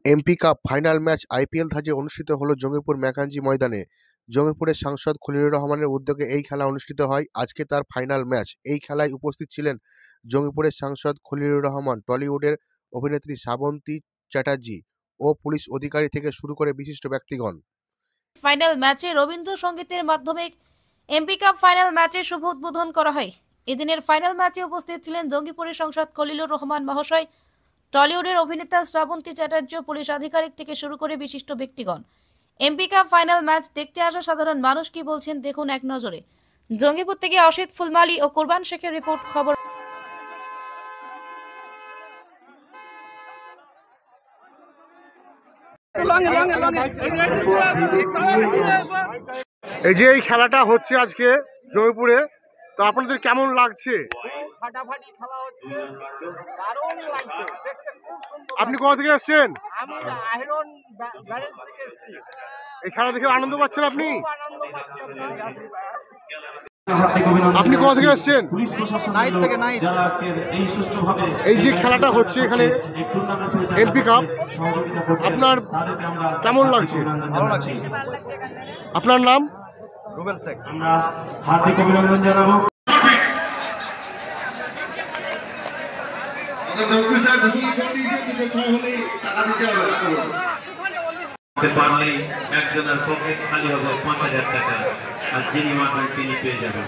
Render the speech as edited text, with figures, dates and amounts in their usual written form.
MP cup final match IPL ধাঁচে অনুষ্ঠিত হলো জঙ্গিপুর ম্যাকাঞ্জি ময়দানে। জঙ্গিপুরের সাংসদ খলিলুর রহমানের উদ্যোগে এই খেলা অনুষ্ঠিত হয়। আজকে তার ফাইনাল ম্যাচ। এই খেলায় উপস্থিত ছিলেন জঙ্গিপুরের সাংসদ খলিলুর রহমান, টলিউডের অভিনেত্রী শ্রাবন্তী চ্যাটার্জি ও পুলিশ অধিকারী থেকে শুরু করে বিশিষ্ট ব্যক্তিগণ। ফাইনাল ম্যাচে রবীন্দ্রসঙ্গীতের মাধ্যমে এমপি কাপ ফাইনাল ম্যাচের শুভ উদ্বোধন করা হয়। এদিনের ফাইনাল ম্যাচে উপস্থিত ছিলেন জঙ্গিপুরের সাংসদ খলিলুর রহমান মহাশয়, টলিউডের অভিনেতা শ্রাবন্তী চ্যাটার্জি, পুলিশ আধিকারিক থেকে শুরু করে বিশিষ্ট ব্যক্তিগণ। এমপি কাপ ফাইনাল ম্যাচ দেখতে আসা সাধারণ মানুষ কি বলছেন দেখুন এক নজরে। জঙ্গিপুর থেকে অসিত ফুলমালি ও কোরবান শেখের রিপোর্ট। খবর। এই যে এই খেলাটা হচ্ছে আজকে জঙ্গিপুরে, তো আপনাদের কেমন লাগছে? ফাটাফাটি খেলা হচ্ছে, দারুণ লাগছে দেখতে, খুব সুন্দর। আপনি কোথা থেকে এসেছেন? আমি আয়রন ব্যারেজ থেকে এসেছি। এই খেলা দেখে আনন্দ পাচ্ছেন আপনি? খুব আনন্দ পাচ্ছি আমরা। আপনি কোথা থেকে এসেছেন? নাইট থেকে নাইট। এই যে খেলাটা হচ্ছে এখানে এমপি কাপ, আপনার কেমন লাগছে? ভালো লাগছে। আপনার নাম? রুবেল শেখ। আমরা হার্দিক অভিনন্দন জানাবো। একজনের পকেট খালি হবে ৫,০০০ টাকা, আর যিনি মাঠে তিনি পেয়ে যাবেন।